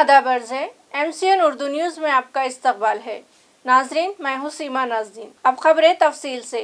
आदाब अर्ज़ है। MCN उर्दू न्यूज़ में आपका इस्तकबाल है। नाज़रीन, मैं हूँ सीमा नाज़रीन। अब खबरें तफसील से।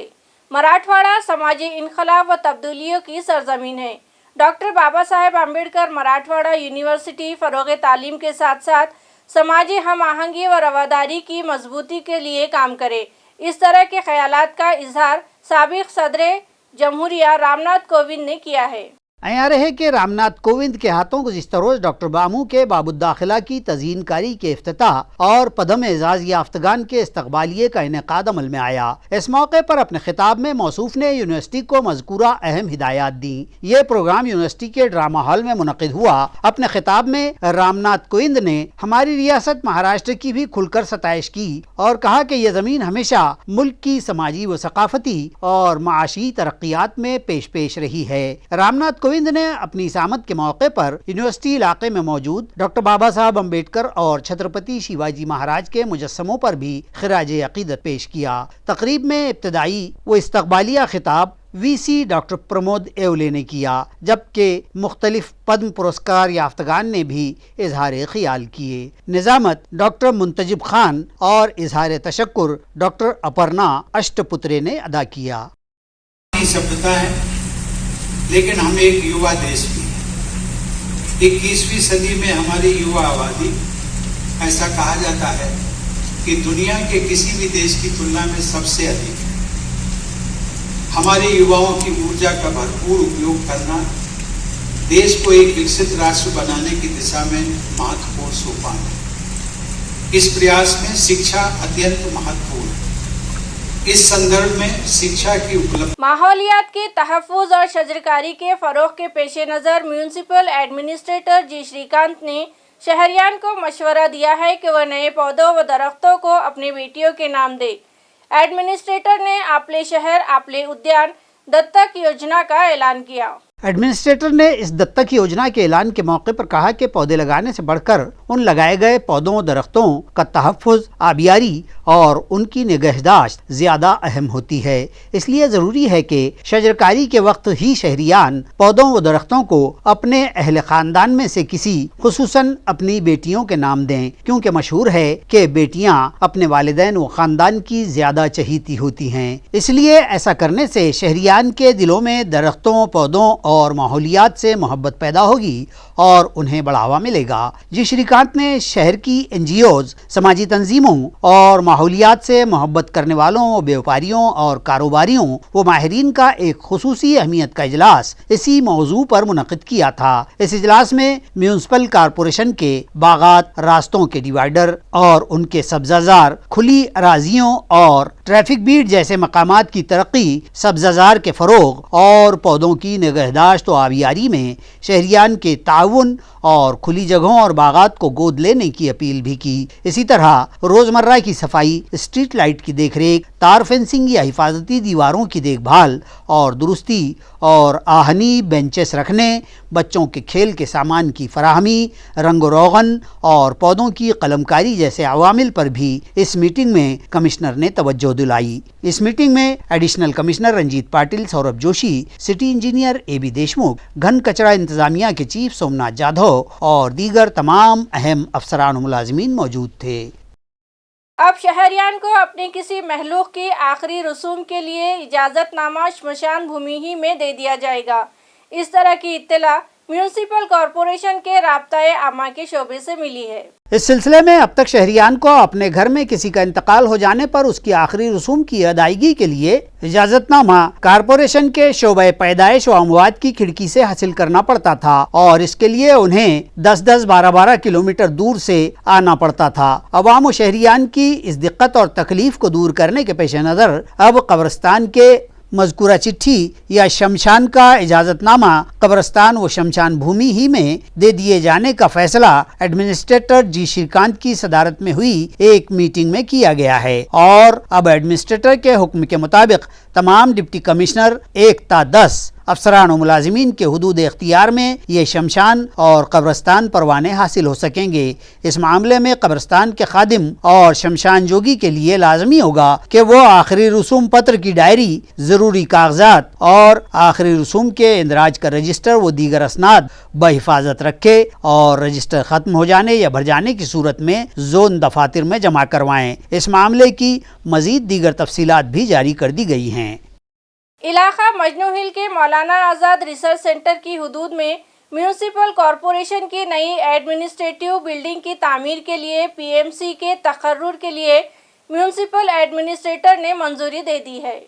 मराठवाड़ा समाजी इनकलाब व तब्दीलियों की सरजमीन है। डॉक्टर बाबा साहेब अम्बेडकर मराठवाड़ा यूनिवर्सिटी फ़रोग़ तालीम के साथ साथ समाजी हम आहंगी व रवादारी की मजबूती के लिए काम करे, इस तरह के ख्यालात का इजहार साबिक़ सदर जमहूरिया रामनाथ कोविंद ने किया है। आया रहे कि रामनाथ कोविंद के हाथों गुज़िश्ता रोज़ डॉक्टर बामू के बाबुद्दाखिला की तज़ीन कारी के इफ्तिताह और पदम एजाज़ याफ्तगान के इस्तकबालिये का इनेकाद अमल में आया। इस मौके पर अपने खिताब में मौसूफ ने यूनिवर्सिटी को मज़कूरा अहम हिदायत दी। ये प्रोग्राम यूनिवर्सिटी के ड्रामा हॉल में मुनक़िद हुआ। अपने खिताब में रामनाथ कोविंद ने हमारी रियासत महाराष्ट्र की भी खुलकर सताइश की और कहा कि यह ज़मीन हमेशा मुल्क की समाजी व सकाफती और माशी तरक्यात में पेश रही है। रामनाथ कोविंद ने अपनी इसामत के मौके पर यूनिवर्सिटी इलाके में मौजूद डॉक्टर बाबा साहब अम्बेडकर और छत्रपति शिवाजी महाराज के मुजस्समों पर भी खिराज अकीदत पेश किया। तकरीब में इब्तदाई व इस्तकबालिया खिताब VC डॉक्टर प्रमोद एवले ने किया, जबकि मुख्तलिफ पद्म पुरस्कार याफ्तगान ने भी इजहार ख्याल किए। निजामत डॉक्टर मुंतजिब खान और इजहार तशक्कुर डॉक्टर अपर्णा अष्टपुत्रे ने अदा किया। सभ्यता है, लेकिन हम एक युवा देश भी हैं। 21वीं सदी में हमारी युवा आबादी, ऐसा कहा जाता है कि दुनिया के किसी भी देश की तुलना में सबसे अधिक है। हमारे युवाओं की ऊर्जा का भरपूर उपयोग करना देश को एक विकसित राष्ट्र बनाने की दिशा में महत्वपूर्ण सोपान है। इस प्रयास में शिक्षा अत्यंत महत्वपूर्ण है। इस संदर्भ में शिक्षा की उपलब्ध माहौलियात के तहफ़्फ़ुज़ और शजरकारी के फ़रोग़ के पेश नज़र म्यूनसिपल एडमिनिस्ट्रेटर जी श्रीकांत ने शहरियान को मशवरा दिया है कि वह नए पौधों व दरख्तों को अपनी बेटियों के नाम दे। एडमिनिस्ट्रेटर ने आपले शहर आपले उद्यान दत्तक योजना का ऐलान किया। एडमिनिस्ट्रेटर ने इस दत्तक योजना के ऐलान के मौके पर कहा कि पौधे लगाने से बढ़कर उन लगाए गए पौधों दरख्तों का तहफ़्फ़ुज़, आबियारी और उनकी निगहदाश्त ज़्यादा अहम होती है। इसलिए ज़रूरी है कि शजरकारी के वक्त ही शहरियान पौधों व दरख्तों को अपने अहल ख़ानदान में से किसी, खुसूसन अपनी बेटियों के नाम दें, क्योंकि मशहूर है कि बेटियाँ अपने वालिदैन व ख़ानदान की ज़्यादा चहीती होती हैं। इसलिए ऐसा करने से शहरियान के दिलों में दरख्तों, पौधों और माहौलियात से मोहब्बत पैदा होगी और उन्हें बढ़ावा मिलेगा। जी श्रीकांत ने शहर की NGOs, समाजी तंजीमों और माहौलियात से मोहब्बत करने वालों, व्यापारियों और कारोबारियों व माहिरीन का एक खुसूसी अहमियत का इजलास इसी मौजू पर मुनक़िद किया था। इस इजलास में म्यूनसिपल कॉरपोरेशन के बागात, रास्तों के डिवाइडर और उनके सब्ज़ाज़ार, खुली अराजियों और ट्रैफिक बीट जैसे मकामात की तरक्की, सब्ज़ाज़ार के फ़रोग़ और पौधों की निगहदाश्त व आबियारी में शहरियान के ताउन और खुली जगहों और बागात को गोद लेने की अपील भी की। इसी तरह रोज़मर्रा की सफाई, स्ट्रीट लाइट की देखरेख, तार फेंसिंग या हिफाजती दीवारों की देखभाल और दुरुस्ती और आहनी बेंचेस रखने, बच्चों के खेल के सामान की फराहमी, रंग रोगन और पौधों की कलमकारी जैसे अवामिल पर भी इस मीटिंग में कमिश्नर ने तवज्जो दिलाई। इस मीटिंग में additional commissioner Ranjit Patil, Saurabh Joshi, city engineer AB Deshmukh, घन कचरा इंतजामिया के चीफ सोमनाथ जाधव और दीगर तमाम अहम अफसरान व मुलाजिमीन मौजूद थे। अब शहरियान को अपने किसी महलूक की आखिरी रसूम के लिए इजाज़तनामा श्मशान भूमि ही में दे दिया जाएगा। इस तरह की इत्तला म्यूनसिपल कॉरपोरेशन के राब्ता आमा के शोबे से मिली है। इस सिलसिले में अब तक शहरियान को अपने घर में किसी का इंतकाल हो जाने पर उसकी आखिरी रसूम की अदायगी के लिए इजाज़तनामा कॉरपोरेशन के शोबे पैदाइश व अमवात की खिड़की से हासिल करना पड़ता था और इसके लिए उन्हें 10-10, 12-12 किलोमीटर दूर से आना पड़ता था। अवाम व शहरियान की इस दिक्कत और तकलीफ को दूर करने के पेश नज़र अब कब्रिस्तान के मज़कूरा चिट्ठी या शमशान का इजाज़तनामा कब्रिस्तान व शमशान भूमि ही में दे दिए जाने का फैसला एडमिनिस्ट्रेटर जी श्रीकांत की सदारत में हुई एक मीटिंग में किया गया है और अब एडमिनिस्ट्रेटर के हुक्म के मुताबिक तमाम डिप्टी कमिश्नर 1 ता 10 अफसरान और मुलाजिमीन के हुदूद इख्तियार में ये शमशान और कब्रस्तान परवाने हासिल हो सकेंगे। इस मामले में कब्रस्तान के खादिम और शमशान जोगी के लिए लाजमी होगा कि वो आखिरी रसूम पत्र की डायरी, ज़रूरी कागजात और आखिरी रसूम के इंदराज का रजिस्टर व दीगर असनाद बहिफाजत रखे और रजिस्टर ख़त्म हो जाने या भर जाने की सूरत में जोन दफातर में जमा करवाएं। इस मामले की मज़ीद दीगर तफसीलात भी जारी कर दी गई हैं। इलाका मजनू हिल के मौलाना आज़ाद रिसर्च सेंटर की हुदूद में म्यूनिसिपल कॉरपोरेशन की नई एडमिनिस्ट्रेटिव बिल्डिंग की तामीर के लिए पीएमसी के तकर्रुर के लिए म्यूनिसिपल एडमिनिस्ट्रेटर ने मंजूरी दे दी है।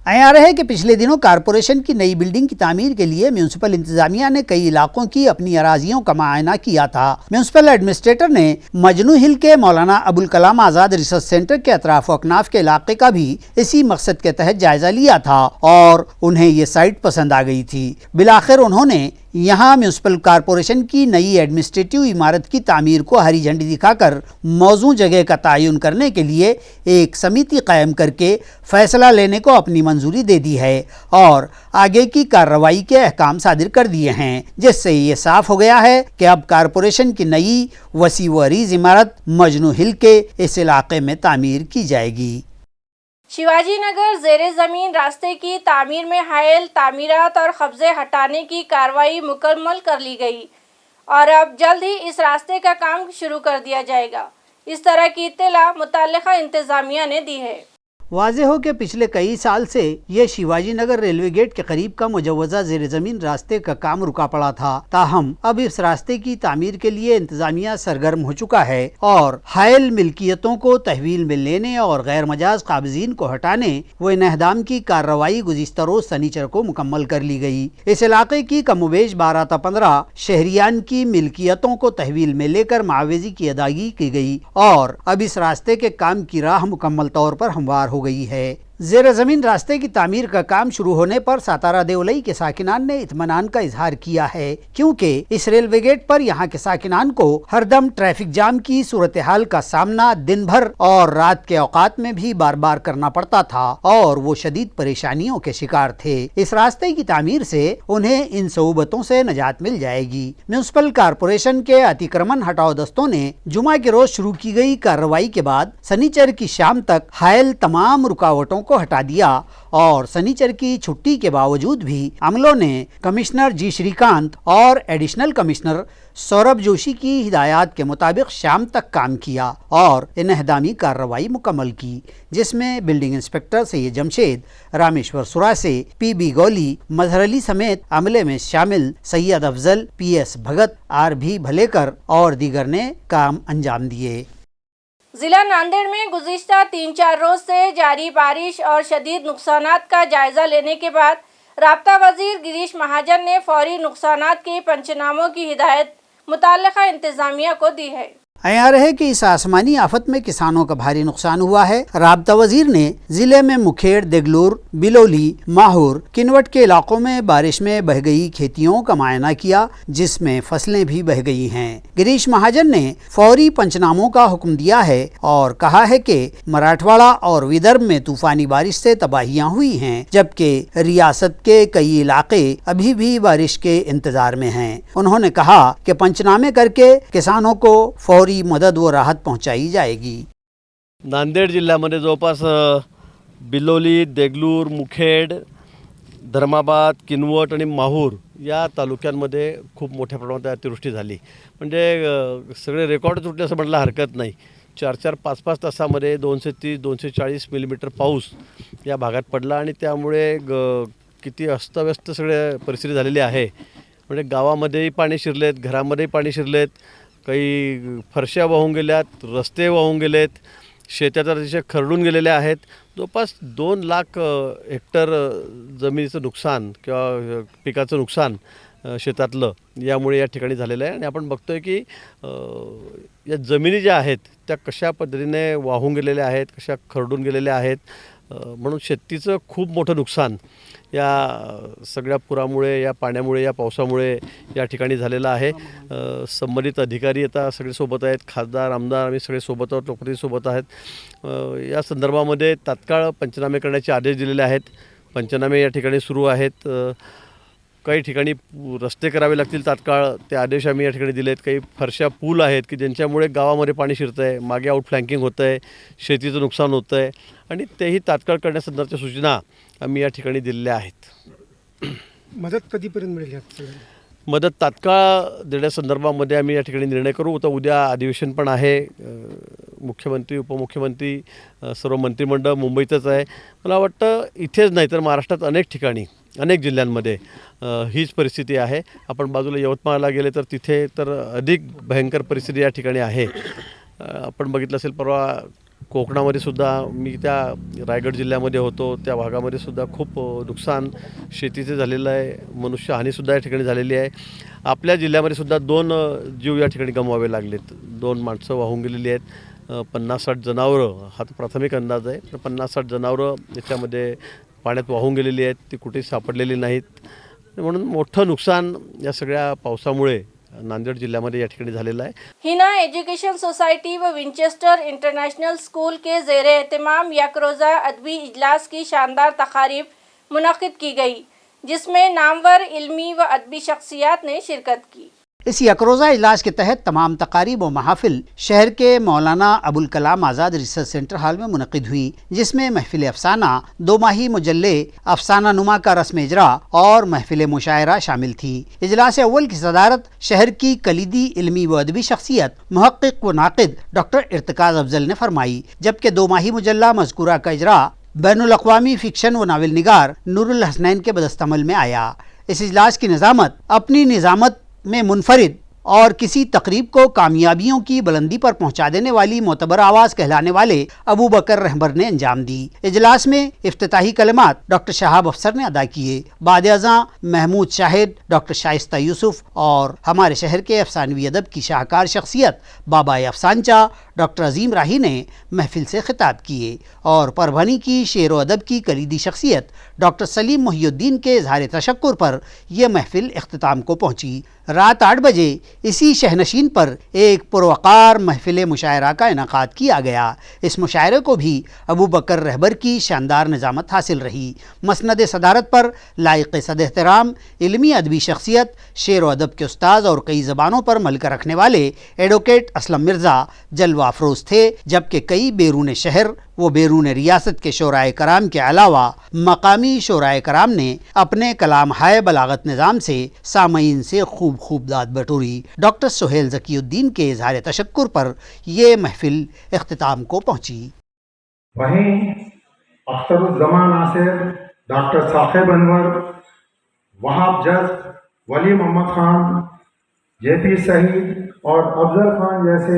आया है कि पिछले दिनों कारपोरेशन की नई बिल्डिंग की तामीर के लिए म्यूनिसिपल इंतजामिया ने कई इलाकों की अपनी अराजियों का मुआयना किया था। म्यूनिसिपल एडमिनिस्ट्रेटर ने मजनू हिल के मौलाना अबुल कलाम आज़ाद रिसर्च सेंटर के अतराफ व अकनाफ के इलाके का भी इसी मकसद के तहत जायजा लिया था और उन्हें ये साइट पसंद आ गई थी। बिलाखिर उन्होंने यहाँ म्यूनिसिपल कॉरपोरेशन की नई एडमिनिस्ट्रेटिव इमारत की तामीर को हरी झंडी दिखाकर मौजू जगह का तयन करने के लिए एक समिति कायम करके फैसला लेने को अपनी मंजूरी दे दी है और आगे की कार्रवाई के अहकाम सादिर कर दिए हैं, जिससे ये साफ हो गया है कि अब कॉरपोरेशन की नई वसी व अरीज इमारत मजनू हिल के इस इलाके में तामीर की जाएगी। शिवाजी नगर ज़ेरे ज़मीन रास्ते की तामीर में हायल तामीरात और कब्जे हटाने की कार्रवाई मुकम्मल कर ली गई और अब जल्द ही इस रास्ते का काम शुरू कर दिया जाएगा। इस तरह की इत्तला मुतल्लिका इंतज़ामिया ने दी है। वाज़ेह हो कि पिछले कई साल से ये शिवाजी नगर रेलवे गेट के करीब का मुजव्वज़ा ज़ेर ज़मीन रास्ते का काम रुका पड़ा था। ताहम अब इस रास्ते की तामीर के लिए इंतजामिया सरगर्म हो चुका है और हायल मिल्कियतों को तहवील में लेने और गैर मजाज काबिज़ीन को हटाने व इनहदाम की कार्रवाई गुज़िश्ता रोज़ शनिचर को मुकम्मल कर ली गई। इस इलाके की कमोबेश 12 ta 15 शहरियान की मिल्कियतों को तहवील में लेकर मुआवज़े की अदायगी की गई और अब इस रास्ते के काम की राह मुकम्मल तौर पर हमवार हो गई है। ज़ेर ज़मीन रास्ते की तामीर का काम शुरू होने पर सातारा देवलई के साकिनान ने इत्मीनान का इजहार किया है, क्योंकि इस रेलवे गेट पर यहाँ के साकिनान को हरदम ट्रैफिक जाम की सूरत हाल का सामना दिन भर और रात के औकात में भी बार बार करना पड़ता था और वो शदीद परेशानियों के शिकार थे। इस रास्ते की तामीर से उन्हें इन सऊबतों से निजात मिल जाएगी। म्यूनिसिपल कॉरपोरेशन के अतिक्रमण हटाओ दस्तों ने जुमा के रोज शुरू की गई कार्रवाई के बाद शनिचर की शाम तक हायल तमाम रुकावटों को हटा दिया और शनिचर की छुट्टी के बावजूद भी अमलों ने कमिश्नर जी श्रीकांत और एडिशनल कमिश्नर सौरभ जोशी की हिदायत के मुताबिक शाम तक काम किया और इनहदामी कार्रवाई मुकम्मल की, जिसमें building inspector Syed Jamshed, Rameshwar Surase, PB Gauli, Mazhar Ali समेत अमले में शामिल सैयद अफजल, पीएस भगत, आर.भी. भलेकर और दीगर ने काम अंजाम दिए। जिला नांदेड़ में गुज़िश्ता 3-4 रोज से जारी बारिश और शदीद नुकसानात का जायजा लेने के बाद राब्ता वजीर गिरीश महाजन ने फौरी नुकसानात के पंचनामों की हिदायत मुतल्लिका इंतजामिया को दी है। आया है कि इस आसमानी आफत में किसानों का भारी नुकसान हुआ है। राब्ता वजीर ने जिले में मुखेड़, देगलूर, बिलोली, माहौर, किनवट के इलाकों में बारिश में बह गई खेतियों का मुआयना किया, जिसमें फसलें भी बह गई हैं। गिरीश महाजन ने फौरी पंचनामों का हुक्म दिया है और कहा है कि मराठवाड़ा और विदर्भ में तूफानी बारिश से तबाहियां हुई हैं, जबकि रियासत के कई इलाके अभी भी बारिश के इंतजार में हैं। उन्होंने कहा कि पंचनामे करके किसानों को फौरी मदद व राहत पहुंचाई जाएगी। नांदेड जिल्ह्यामध्ये जवळपास बिलोली, देगलूर, मुखेड, धर्माबाद, किनवट आणि माहूर या तालुक्यांमध्ये खूप मोठ्या प्रमाणात अतिवृष्टी झाली। म्हणजे सगळे रेकॉर्ड तुटले असं म्हटलं हरकत नाही। 4-4, 5-5 तासामध्ये 230-240 मिलीमीटर पाऊस या भागात पडला आणि त्यामुळे किती अस्तव्यस्त सगळे परिस्थिती झालेली आहे। म्हणजे गावामध्येही पाणी शिरलेत, घरामध्येही पाणी शिरलेत, काही फरशा वाहून गेल्यात, रस्ते वाहून गेलेत, शेतात अतिशय खरडून गेलेले आहेत। जवळपास 2 लाख हेक्टर जमिनीचं नुकसान किंवा पिकाचं नुकसान शेतातलं यामुळे या ठिकाणी झालेलं आहे। आणि आपण बघतोय की या जमिनी ज्या आहेत त्या कशा पद्धतीने वाहून गेलेल्या आहेत, कशा खरडून गेलेल्या आहेत, म्हणून शेतीचं खूप मोठं नुकसान या सगळ्या पुरामुळे, या पाण्यामुळे, या पावसामुळे या ठिकाणी झालेलं आहे। संबंधित अधिकारी आता सगळे सोबत आहेत, खासदार, आमदार आम्ही सगळे सोबत आहोत, लोकप्रतिनिधी सोबत आहेत। या संदर्भामध्ये तात्काळ पंचनामे करण्याचे आदेश दिलेले आहेत। पंचनामे या ठिकाणी सुरू आहेत। काही ठिकाणी रस्ते करावे लागतील तात्काळ, ते आदेश आम्ही या ठिकाणी दिलेत. काही फरशा पूल आहेत की ज्यांच्यामुळे गावामध्ये पाणी शिरतं आहे, मागे आउटफ्लँकिंग होतं आहे, शेतीचं नुकसान होतं आहे आणि तेही तात्काळ करण्यासंदर्भाच्या सूचना आम्ही या ठिकाणी दिलेल्या आहेत. मदत कधीपर्यंत मिळेल यात सगळ्यांना? मदत तात्काळ देण्यासंदर्भामध्ये आम्ही या ठिकाणी निर्णय करू. तर उद्या अधिवेशन पण आहे. मुख्यमंत्री, उपमुख्यमंत्री, सर्व मंत्रिमंडळ मुंबईतच आहे. मला वाटतं इथेच नाही तर महाराष्ट्रात अनेक ठिकाणी, अनेक जिल्ह्यांमध्ये हीच परिस्थिती आहे. आपण बाजूला यवतमाळला गेले तर तिथे तर अधिक भयंकर परिस्थिती या ठिकाणी आहे. आपण बघितलं असेल परवा कोकणामध्ये सुद्धा, मी त्या रायगड जिल्ह्यामध्ये होतो, त्या भागामध्ये सुद्धा खूप नुकसान शेतीचे झालेलं आहे, मनुष्यहानीसुद्धा या ठिकाणी झालेली आहे. आपल्या जिल्ह्यामध्ये सुद्धा 2 जीव या ठिकाणी गमवावे लागलेत. 2 माणसं वाहून गेलेली आहेत. 50-60 जनावरं, हा तर प्राथमिक अंदाज आहे, तर 50-60 जनावरं याच्यामध्ये पाण्यात वाहून गेलेली आहेत, ती कुठेही सापडलेली नाहीत. म्हणून मोठं नुकसान या सगळ्या पावसामुळे नांदेड जिल्ह्यामध्ये या ठिकाणी झालेला आहे. हिना एजुकेशन सोसाइटी व विंचेस्टर इंटरनेशनल स्कूल के ज़ेरे एहतमाम एक रोज़ा अदबी इजलास की शानदार तकारीब मुनक़िद की गई, जिसमें नामवर इल्मी व अदबी शख्सियात ने शिरकत की। इस यकरोज़ा इजलास के तहत तमाम तकारीब व महफिल शहर के Maulana Abul Kalam Azad research centre hall में मुनक़िद हुई, जिसमें महफिल अफसाना, 2 माही मुजल्ले, अफसाना नुमा का रस्म इजरा और महफिल मुशायरा शामिल थी। इजलास अव्वल की सदारत शहर की कलीदी इल्मी व अदबी शख्सियत मुहक्किक व नाक़िद डॉक्टर इर्तिकाज़ अफजल ने फरमाई, जबकि 2 माही मुजल्ला मज़कूरा का इजरा बैनुल अक़वामी फ़िक्शन व नावल निगार नूरुल हसनैन के बदस्तमल में आया। इस इजलास की निज़ामत अपनी निज़ामत में मुनफरिद और किसी तकरीब को कामयाबियों की बुलंदी पर पहुंचा देने वाली मोतबर आवाज़ कहलाने वाले अबू बकर रहबर ने अंजाम दी। इजलास में इफ्तिताही कलमात डॉक्टर शहाब अफसर ने अदा किए। बाद-ए-आज़ा महमूद शाहिद, डॉक्टर शाइस्ता यूसुफ और हमारे शहर के अफसानवी अदब की शाहकार शख्सियत बाबा अफसानचा डॉक्टर अजीम राही ने महफिल से खिताब किए और परभनी की शेर व अदब की कलीदी शख्सियत डॉक्टर सलीम मोहिउद्दीन के इज़हार तशक्कुर पर यह महफिल इख्तिताम को पहुँची। रात 8 बजे इसी शहनशीन पर एक पुरवकार महफिल मुशायरा का इनकाद किया गया। इस मुशायरे को भी अबू बकर रहबर की शानदार निज़ामत हासिल रही। मसनद सदारत पर लायक सद एहतराम इल्मी अदबी शख्सियत, शेर व अदब के उस्ताद और कई ज़बानों पर मलका रखने वाले एडवोकेट असलम मिर्ज़ा जलवा अफरोज़ थे, जबकि कई बैरून शहर वो बैरून रियासत के शोराए कराम के अलावा मकामी शोराए कराम ने अपने कलाम हाय बलागत निज़ाम से सामईन से खूब दाद बटोरी। डॉक्टर सुहेल ज़कीउद्दीन के इज़हार तशक्कुर पर ये महफिल इख्तिताम को पहुँची। वहीं अख्तरुज़्ज़मान नासिर, डॉक्टर साकिब अनवर, वहाब जज, वली मोहम्मद खान, जेपी सईद और अफजल खान जैसे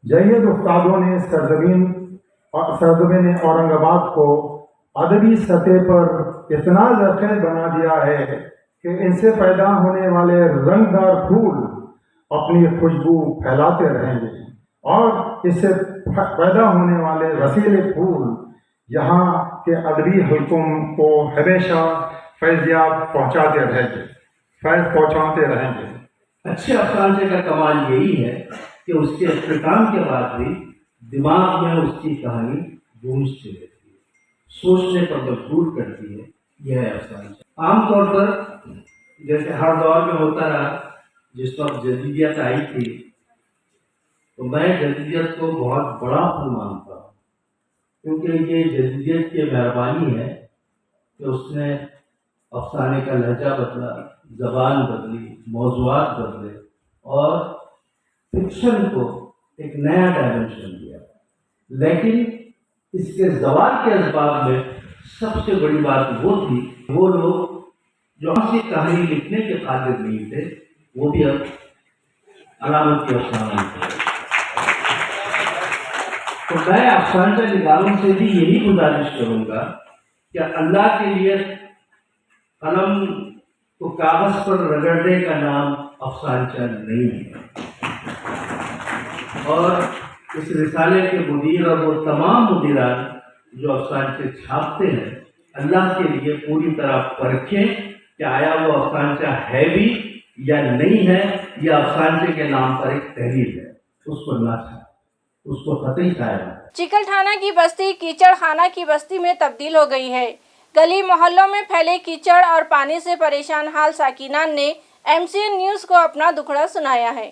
जय्यद उस्तादों ने सरज़मीन औरंगाबाद को अदबी सतह पर इतना ज़रख़ेज़ बना दिया है कि इनसे पैदा होने वाले रंगदार फूल अपनी खुशबू फैलाते रहेंगे और इससे पैदा होने वाले रसीले फूल यहाँ के अदबी हलकों को हमेशा फैज़याब पहुँचाते रहेंगे। अच्छे अफसाने का कमाल यही है कि उसके इख्तिताम के बाद भी दिमाग में उसकी कहानी गूंजती रहती है, सोचने पर मजबूर करती है। यह है अफसाना। आमतौर पर जैसे हर दौर में होता रहा, जिस वक्त जदीदियत आई थी तो मैं जदीदियत को बहुत बड़ा फल मानता हूँ, क्योंकि ये जदीदियत की मेहरबानी है कि उसने अफसाने का लहजा बदला, ज़बान बदली, मौज़ूआत बदले और फिक्शन को एक नया डायमेंशन दिया। लेकिन इसके ज़वाल के असबाब में सबसे बड़ी बात वो थी, वो लोग जो ऐसी कहानी लिखने के काबिल नहीं थे, वो भी अब अलामत की अफसाना थे। तो मैं अफसाना निगारों से भी यही गुजारिश करूँगा कि अल्लाह के लिए कलम को कागज़ पर रगड़ने का नाम अफसाना नहीं है। और इस रिसाले के मुदीर और वो तमाम मुदीरान जो अफसाने छापते हैं, अल्लाह के लिए पूरी तरह परखें कि आया वो अफसाना है भी या नहीं है, या अफसाने के नाम पर एक तहरीर है, उसको ना छापें, उसको कतई छाया। चिकलठाना की बस्ती कीचड़ खाना की बस्ती में तब्दील हो गई है। गली मोहल्लों में फैले कीचड़ और पानी से परेशान हाल साकिनान ने MCN न्यूज़ को अपना दुखड़ा सुनाया है।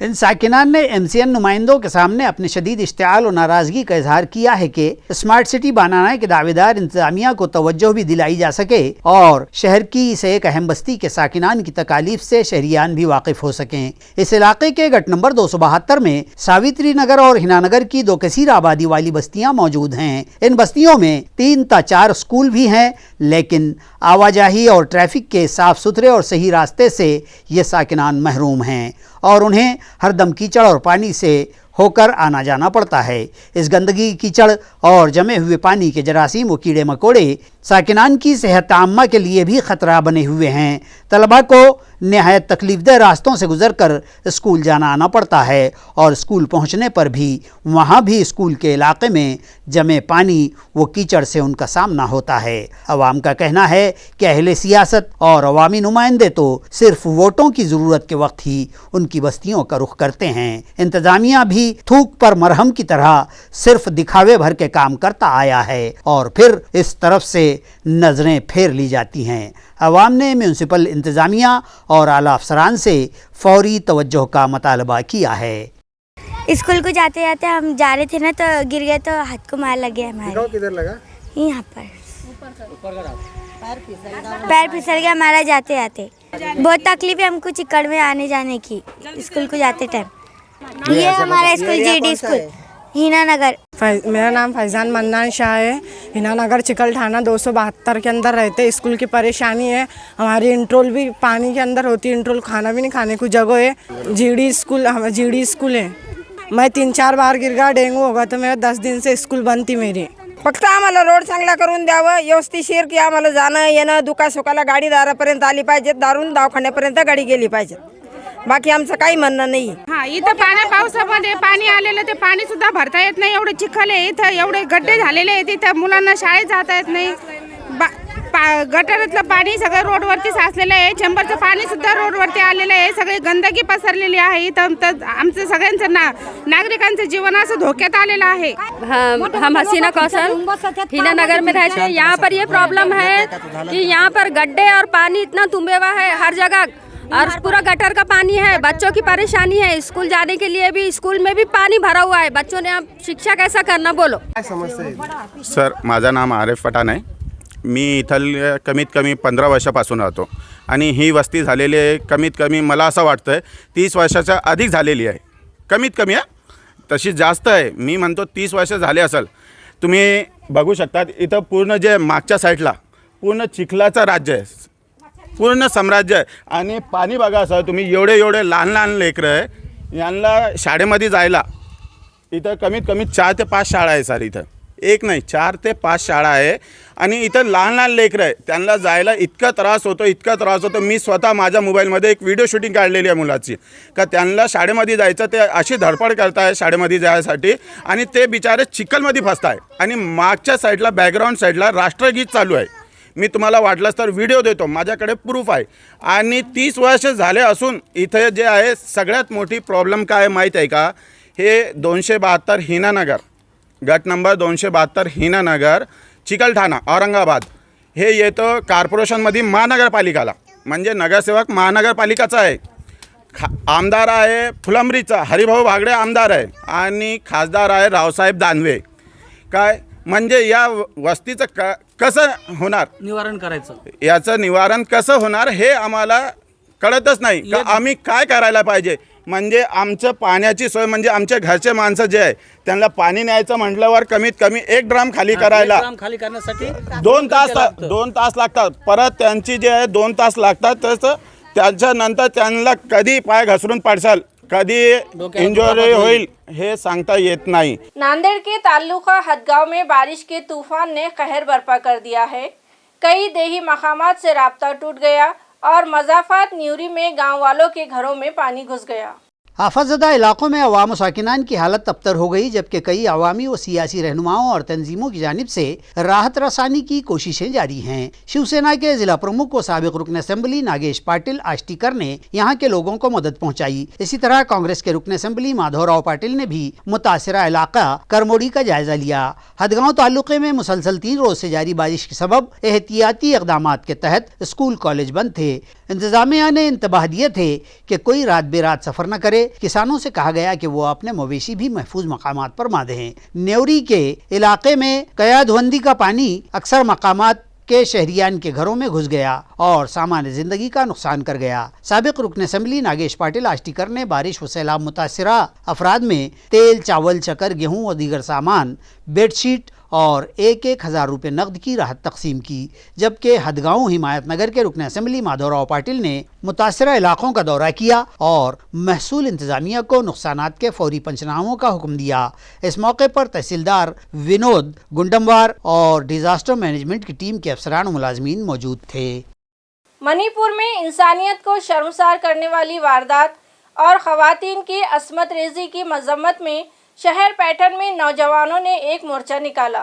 इन साकिनान ने MCN नुमाइंदों के सामने अपने शदीद इश्तियाल और नाराज़गी का इजहार किया है कि स्मार्ट सिटी बनाने के दावेदार इंतजामिया को तवज्जो भी दिलाई जा सके और शहर की इस एक अहम बस्ती के साकिनान की तकालीफ से शहरियान भी वाकिफ हो सकें। इस इलाके के गट नंबर 272 में सावित्री नगर और हिना नगर की दो कसीर आबादी वाली बस्तियां मौजूद हैं। इन बस्तियों में 3 से 4 स्कूल भी हैं, लेकिन आवाजाही और ट्रैफिक के साफ सुथरे और सही रास्ते से ये साकिनान महरूम हैं और उन्हें हरदम कीचड़ और पानी से होकर आना जाना पड़ता है। इस गंदगी, कीचड़ और जमे हुए पानी के जरासीम व कीड़े मकोड़े साकिनान की सेहत आम्मा के लिए भी ख़तरा बने हुए हैं। तलबा को नहायत तकलीफदेह रास्तों से गुजरकर स्कूल जाना आना पड़ता है और स्कूल पहुंचने पर भी वहां भी स्कूल के इलाके में जमे पानी व कीचड़ से उनका सामना होता है। अवाम का कहना है कि अहले सियासत और अवामी नुमाइंदे तो सिर्फ वोटों की ज़रूरत के वक्त ही उनकी बस्तियों का रुख करते हैं। इंतज़ामिया भी थूक पर मरहम की तरह सिर्फ दिखावे भर के काम करता आया है और फिर इस तरफ से नज़रें फेर ली जाती हैं। अवाम ने म्यूनसिपल इंतज़ामिया और आला अफसरान से फौरी तवज्जो का मुतालबा किया है। स्कूल को जाते जाते हम जा रहे थे ना, तो गिर गए तो हाथ को मार लग गया हमारे। किधर लगा? यहाँ पर पैर फिसल गया हमारा जाते जाते। बहुत तकलीफ है हमको चिक्कड़ में आने जाने की स्कूल को जाते टाइम। ये हमारा स्कूल GD स्कूल हिना नगर। मेरा नाम फैज़ान मन्नान शाह है। हिना नगर चिकल थाना 272 के अंदर रहते। स्कूल की परेशानी है, हमारी इंट्रोल भी पानी के अंदर होती है, इंट्रोल खाना भी नहीं खाने को जगह है। GD स्कूल है। मैं 3-4 बार गिर गया, डेंगू होगा तो मेरा 10 दिन से स्कूल बंद थी मेरी। फक्त आम्हाला रोड चांगला करून द्यावं, व्यवस्थिशीर की आम्हाला जाणं येणं दुकासुकाला गाडी दारापर्यंत आली पाहिजे, दारून दवाखान्यापर्यंत गाडी गेली पाहिजे, बाकी आमचं काही म्हणणं नाही। हा, इथं पावसामध्ये पाणी आलेलं, ते पाणी सुद्धा भरता येत नाही, एवढे चिखल आहे इथं, एवढे गड्डे झालेले आहेत इथं, मुलांना शाळेत जाता येत नाही। गटारातलं पाणी सगळं रोडवरती साचलेलं आहे, चेंबरचं पाणी सुद्धा रोडवरती आलेलं आहे, सगळी गंदगी पसरलेली आहे इथं, तर आमचं सगळ्यांचं नागरिकांचं जीवन असं धोक्यात आलेलं आहे। हम हसीना कौशल हिना नगर में रहते हैं। यहाँ पर ये प्रॉब्लम है कि यहाँ पर गड्ढे और पानी इतना तुम्बे हुआ है हर जगह, और पूरा गटर का पानी है। बच्चों की परेशानी है, स्कूल जाने के लिए भी स्कूल में भी पानी भरा हुआ है, बच्चों ने अब शिक्षा कैसा करना बोलो। सर, माझं नाम आरिफ पठाण आहे। मी इथं कमीत कमी 15 वर्षापासून राहतो आणि ही वस्ती झालेली आहे कमीत कमी मला असं वाटतं 30 वर्षाच्या अधिक झालेली आहे, कमीत कमी आहे, तशी जास्त आहे, मी म्हणतो 30 वर्ष झाले असेल। तुम्ही बघू शकतात इथं पूर्ण जे मागच्या साईडला पूर्ण चिखलाचं राज्य आहे, पूर्ण साम्राज्य आहे आणि पाणी बघा सर तुम्ही, एवढे लहान लहान लेकरं आहे, यांना शाळेमध्ये जायला इथं कमीत कमी 4 ते 5 शाळा आहे सर, इथं एक नाही 4 ते 5 शाळा आहे आणि इथं लहान लहान लेकरं आहे, त्यांना जायला इतका त्रास होतो। मी स्वतः माझ्या मोबाईलमध्ये एक व्हिडिओ शूटिंग काढलेली आहे मुलाची, का त्यांना शाळेमध्ये जायचं, ते अशी धडपड करताय शाळेमध्ये जायसाठी आणि ते बिचारे चिखलमध्ये फसताय आणि मागच्या साईडला बॅकग्राऊंड साईडला राष्ट्रगीत चालू आहे। मी तुम्हाला वाटलंच तर व्हिडिओ देतो, माझ्याकडे प्रूफ आहे। आणि 30 वर्ष झाले असून इथे जे आहे सगळ्यात मोठी प्रॉब्लेम काय माहीत आहे का, हे 272 हिना नगर, गट नंबर 272 हिना नगर, चिकलठाणा औरंगाबाद, हे येतं कॉर्पोरेशनमध्ये महानगरपालिकाला, म्हणजे नगरसेवक महानगरपालिकाचा आहे। आमदार आहे फुलंब्रीचा हरिभाऊ भागडे आमदार आहे आणि खासदार आहे रावसाहेब दानवे। काय म्हणजे या वस्तीचं कसं होणार, निवारण करायचं, याचं निवारण कसं होणार हे आम्हाला कळतच नाही का आम्ही काय करायला पाहिजे। म्हणजे आमचं पाण्याची सोय, म्हणजे आमच्या घरचे माणसं जे आहे त्यांना पाणी न्यायचं म्हटल्यावर कमीत कमी 1 ड्रम खाली करायला खाली करण्यासाठी 2 तास लागतात, परत त्यांची जे आहे 2 तास लागतात, तसं त्याच्यानंतर त्यांना कधी पाय घसरून पडसाल, कधी इंजुरी होईल हे सांगता येत नहीं। नांदेड़ के ताल्लुका हदगांव में बारिश के तूफान ने कहर बर्पा कर दिया है। कई देही मकामात से राब्ता टूट गया और मजाफात न्यूरी में गांव वालों के घरों में पानी घुस गया। आफतज़दा इलाकों में अवाम साकिनान की हालत तब्तर हो गई, जबकि कई अवामी व सियासी रहनुमाओं और तंजीमों की जानिब से राहत रसानी की कोशिशें जारी हैं। शिवसेना के जिला प्रमुख व साबिक रुकन असेंबली नागेश पाटिल आष्टीकर ने यहाँ के लोगों को मदद पहुँचाई। इसी तरह कांग्रेस के रुकन असेंबली माधवराव पाटिल ने भी मुतासिरा इलाका करमोड़ी का जायजा लिया। हदगांव तालुके में मुसलसल 3 रोज से जारी बारिश के सबब एहतियाती इक़दामात के तहत स्कूल कॉलेज बंद थे। इंतजामिया ने इंतबाह दिए थे कि कोई रात बेरात सफर न करे। किसानों से कहा गया कि वो अपने मवेशी भी महफूज मकामात पर बांधें। न्योरी के इलाके में कयाधुंदी का पानी अक्सर मकामात के शहरियान के घरों में घुस गया और सामान्य जिंदगी का नुकसान कर गया। साबिक रुकन असेंबली नागेश पाटिल आष्टीकर ने बारिश व सैलाब मुतासिरा अफराद में तेल, चावल, शक्कर, गेहूं और दीगर सामान, बेडशीट और 1,000 रुपये नकद की राहत तकसीम की। जबकि हदगांव हिमायत नगर के रुकन असेंबली माधवराव पाटिल ने मुतासिरा इलाकों का दौरा किया और महसूल इंतजामिया को नुकसानात के फौरी पंचनामों का हुक्म दिया। इस मौके पर तहसीलदार विनोद गुंडमवार और डिजास्टर मैनेजमेंट की टीम के अफसरान और मुलाजमीन मौजूद थे। मणिपुर में इंसानियत को शर्मसार करने वाली वारदात और खवातीन की असमत रेजी की मजम्मत में शहर पैटर्न में नौजवानों ने एक मोर्चा निकाला।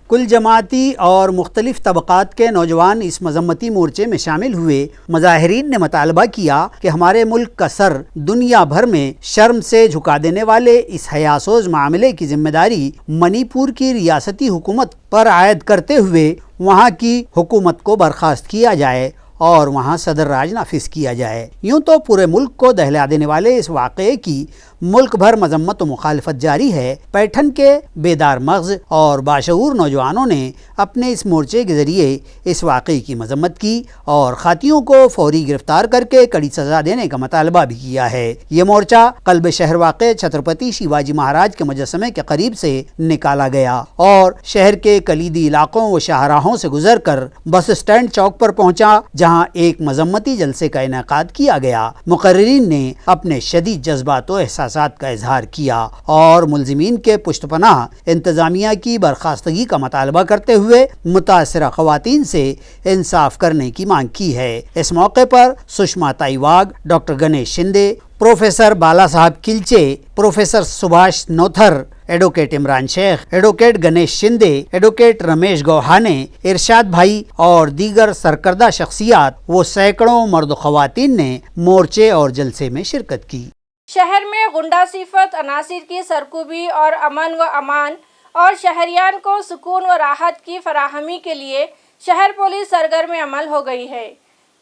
कुल जमाती और मुख्तलिफ तबक़ात के नौजवान इस मजम्मती मोर्चे में शामिल हुए। मुजाहिरीन ने मुतालबा किया कि हमारे मुल्क का सर दुनिया भर में शर्म से झुका देने वाले इस हयासोज मामले की जिम्मेदारी मणिपुर की रियासती हुकूमत पर आयद करते हुए वहाँ की हुकूमत को बर्खास्त किया जाए और वहाँ सदर राज नाफिज किया जाए। यूँ तो पूरे मुल्क को दहला देने वाले इस वाक़े की मुल्क भर मजम्मत व मुखालफत जारी है। पैठन के बेदार मग़ज़ और बाशऊर नौजवानों ने अपने इस मोर्चे के ज़रिए इस वाक़े की मजम्मत की और खातियों को फौरी गिरफ्तार करके कड़ी सज़ा देने का मुतालबा भी किया है। ये मोर्चा कल्ब शहर वाक़े छत्रपति शिवाजी महाराज के मुजस्समे के करीब से निकाला गया और शहर के कलीदी इलाकों व शाहराहों से गुजर कर बस स्टैंड चौक पर पहुँचा, जहाँ एक मजम्मती जलसे का इनेकाद किया गया। मुकर्रिरीन ने अपने शदीद जज्बात व एहसासात का इजहार किया और मुलजिमीन के पुष्टपनाह इंतजामिया की बर्खास्तगी का मुतालबा करते हुए मुतासिरा खवातीन से इंसाफ करने की मांग की है। इस मौके पर Sushma Taiwag, doctor Ganesh Shinde, professor Bala Saheb Kilche, professor Subhash Nother, advocate Imran Shaikh, advocate Ganesh Shinde, advocate Ramesh Gauhane, Irshad भाई और दीगर सरकर्दा शख्सियात वो सैकड़ों मर्द खवातीन ने मोर्चे और जलसे में शिरकत की। शहर में गुंडा सिफत अनासिर की सरकूबी और अमन व अमान और शहरियान को सुकून व राहत की फराहमी के लिए शहर पुलिस सरगर्म अमल हो गई है।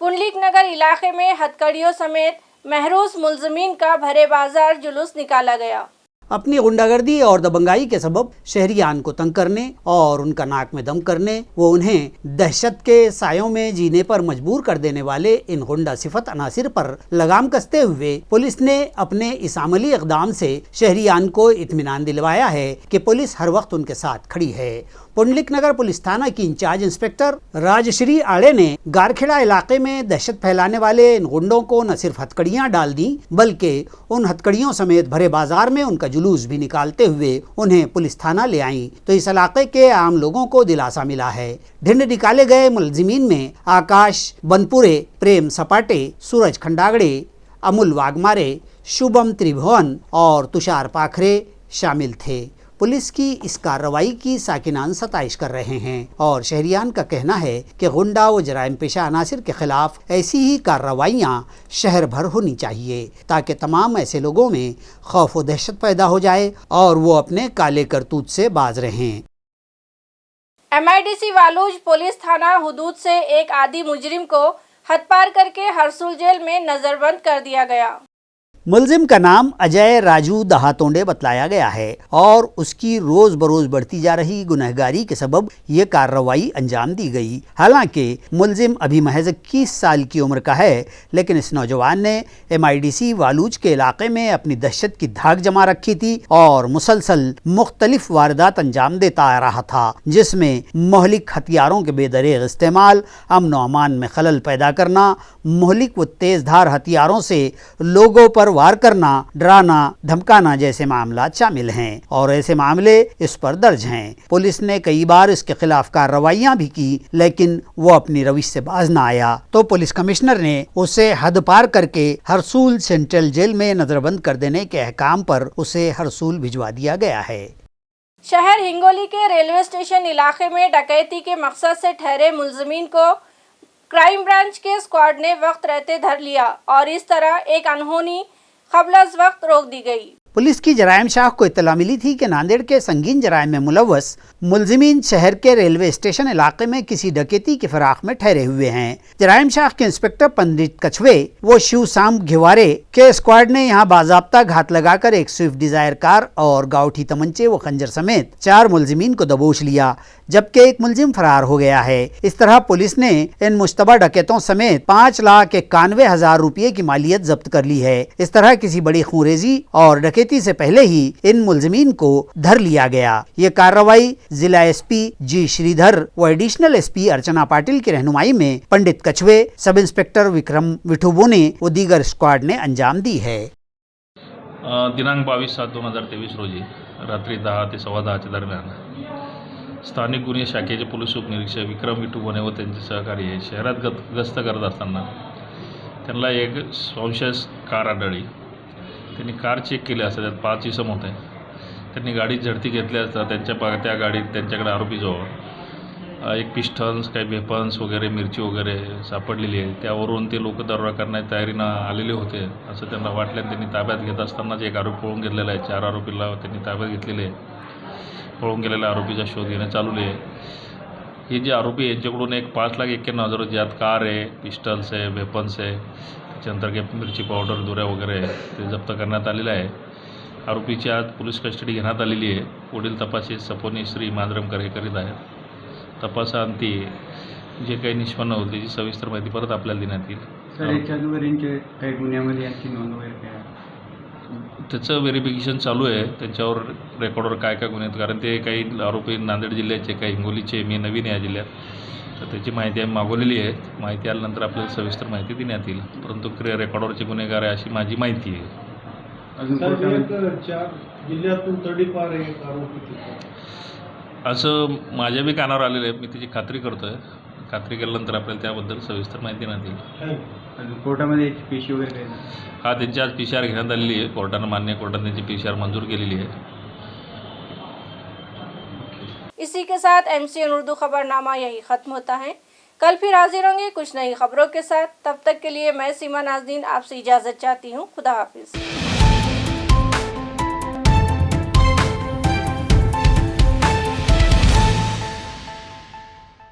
पुंडलिक नगर इलाके में हथकड़ियों समेत महरूस मुलजमीन का भरे बाजार जुलूस निकाला गया। अपनी गुंडागर्दी और दबंगाई के सबब शहरियान को तंग करने और उनका नाक में दम करने वो उन्हें दहशत के सायों में जीने पर मजबूर कर देने वाले इन गुंडा सिफत अनासिर पर लगाम कसते हुए पुलिस ने अपने इस अमली इक़दाम से शहरियान को इत्मीनान दिलवाया है कि पुलिस हर वक्त उनके साथ खड़ी है। पुंडलिक नगर पुलिस थाना की इंचार्ज इंस्पेक्टर राजश्री आड़े ने गारखेड़ा इलाके में दहशत फैलाने वाले इन गुंडों को न सिर्फ हथकड़ियां डाल दी, बल्कि उन हथकड़ियों समेत भरे बाजार में उनका जुलूस भी निकालते हुए उन्हें पुलिस थाना ले आईं। तो इस इलाके के आम लोगों को दिलासा मिला है। ढिंड निकाले गए मुलजिमीन में आकाश बनपुरे, प्रेम सपाटे, सूरज खंडागड़े, अमुल वाघमारे, शुभम त्रिभुवन और तुषार पाखरे शामिल थे। पुलिस की इस कार्रवाई की साकिनान सताइश कर रहे हैं और शहरियान का कहना है कि गुंडा व जराइम पेशा अनासिर के खिलाफ ऐसी ही कार्रवाइयाँ शहर भर होनी चाहिए ताकि तमाम ऐसे लोगों में खौफ व दहशत पैदा हो जाए और वो अपने काले करतूत से बाज रहें। MIDC वालूज पुलिस थाना हुदूद से एक आदी मुजरिम को हदपार करके हरसूल जेल में नजरबंद कर दिया गया। मुलजिम का नाम अजय राजू दहातोंडे बतलाया गया है और उसकी रोज बरोज बढ़ती जा रही गुनहगारी के सबब ये कार्रवाई अंजाम दी गई। हालांकि मुलजिम अभी महज 21 साल की उम्र का है, लेकिन इस नौजवान ने MIDC वालूज के इलाके में अपनी दहशत की धाक जमा रखी थी और मुसलसल मुख्तलिफ वारदात अंजाम देता आ रहा था, जिसमें मोहलिक हथियारों के बेदरेग इस्तेमाल, अमन व अमान में खलल पैदा करना, मोहलिक व तेज़धार हथियारों से लोगों पर वार करना, डराना, धमकाना जैसे मामला शामिल हैं और ऐसे मामले इस पर दर्ज हैं। पुलिस ने कई बार इसके खिलाफ कार्रवाइयां भी की, लेकिन वो अपनी रविश से बाज न आया तो पुलिस कमिश्नर ने उसे हद पार करके हरसूल सेंट्रल जेल में नजरबंद कर देने के अहकाम पर उसे हरसूल भिजवा दिया गया है। शहर हिंगोली के रेलवे स्टेशन इलाके में डकैती के मकसद से ठहरे मुलजिमीन को क्राइम ब्रांच के स्क्वाड ने वक्त रहते धर लिया और इस तरह एक अनहोनी क़ब्ल वक्त रोक दी गई। पुलिस की जराइम शाख को इत्तला मिली थी कि नांदेड़ के संगीन जराइम में मुलव्वस मुलजिमीन शहर के रेलवे स्टेशन इलाके में किसी डकैती की फिराक में ठहरे हुए हैं। जराइम शाख के इंस्पेक्टर पंडित कछवे व शिव शाम घिवारे के स्क्वाड ने यहां बाजाब्ता घात लगाकर एक स्विफ्ट डिजायर कार और गाउठी तमंचे व खंजर समेत 4 मुलजिमीन को दबोच लिया, जबकि एक मुलजिम फरार हो गया है। इस तरह पुलिस ने इन मुश्तबा डकैतों समेत 5,91,000 रुपये की मालियत जब्त कर ली है। इस तरह किसी बड़ी खूरेजी और डकैती से पहले ही इन मुलजिमीन को धर लिया गया। ये कार्रवाई जिला एसपी जी श्रीधर व एडिशनल एसपी अर्चना पाटिल की रहनुमाई में पंडित कछवे, सब इंस्पेक्टर विक्रम विठुबोने व दीगर स्क्वाड ने अंजाम दी है। दिनांक 22/7/2023 रोजी रात्री 10 ते 10:15 दरम्यान स्थानिक गुन्हे शाखेचे पोलीस उपनिरीक्षक विक्रम विठुबोने व त्यांचे सहकारी शहरात गस्त करत असताना त्यांना एक संशय कार आढळली। त्यांनी कार चेक केली असता त्यात 5 इसम होते। त्यांनी गाडी झडती घेतली असता त्या गाडीत त्यांच्याकडे आरोपीजवळ एक पिस्टल्स, काही वेपन्स वगैरे, मिरची वगैरे सापडलेली आहे। त्यावरून ते लोक दरोडा करण्याच्या तयारीनं आलेले होते असं त्यांना वाटलं। त्यांनी ताब्यात घेत असतानाच एक आरोपी पळून गेलेला आहे। 4 आरोपीला त्यांनी ताब्यात घेतलेले आहे। पळून गेलेल्या आरोपीचा शोध घेणं चालू आहे। हे जे आरोपी यांच्याकडून एक 5,91,000 ज्यात कार आहे, पिस्टल्स आहे, वेपन्स आहे, त्याच्यानंतर काही मिरची पावडर, दुऱ्या वगैरे ते जप्त करण्यात आलेलं आहे। आरोपीची आज पोलीस कस्टडी घेण्यात आलेली आहे। पुढील तपास सपोनी श्री मांजरमकर हे करीत आहेत। तपासाअंती जे काही निष्पन्न होईल त्याची सविस्तर माहिती परत आपल्याला देण्यात येईल। काही गुन्ह्यामध्ये आणखी नोंद वगैरे काय त्याचं व्हेरिफिकेशन चालू आहे। त्यांच्यावर रेकॉर्डवर काय काय गुन्हे आहेत, कारण ते काही आरोपी नांदेड जिल्ह्याचे, काही हिंगोलीचे, मी नवीन या जिल्ह्यात, तर त्याची माहिती आम्ही मागवलेली आहे। माहिती आल्यानंतर आपल्याला सविस्तर माहिती देण्यात येईल, परंतु रेकॉर्डवरचे गुन्हेगार आहे अशी माझी माहिती आहे। जिल्ह्यातून तडीपार एक आरोपी असं माझ्या बी कानावर आलेलं आहे। मी त्याची खात्री करतो आहे। खात्री केल्यानंतर आपल्याला त्याबद्दल सविस्तर माहिती देण्यात येईल। कोर्टामध्ये पीसी वगैरे काय हा, त्यांची आज PCR घेण्यात आलेली आहे। कोर्टानं मान्य कोर्टाने त्यांची PCR मंजूर केलेली आहे। इसी के साथ MCN उर्दू खबरनामा यही खत्म होता है। कल फिर हाजिर होंगे कुछ नई खबरों के साथ। तब तक के लिए मैं सीमा नाज़रीन आपसे इजाज़त चाहती हूँ। खुदा हाफिज़।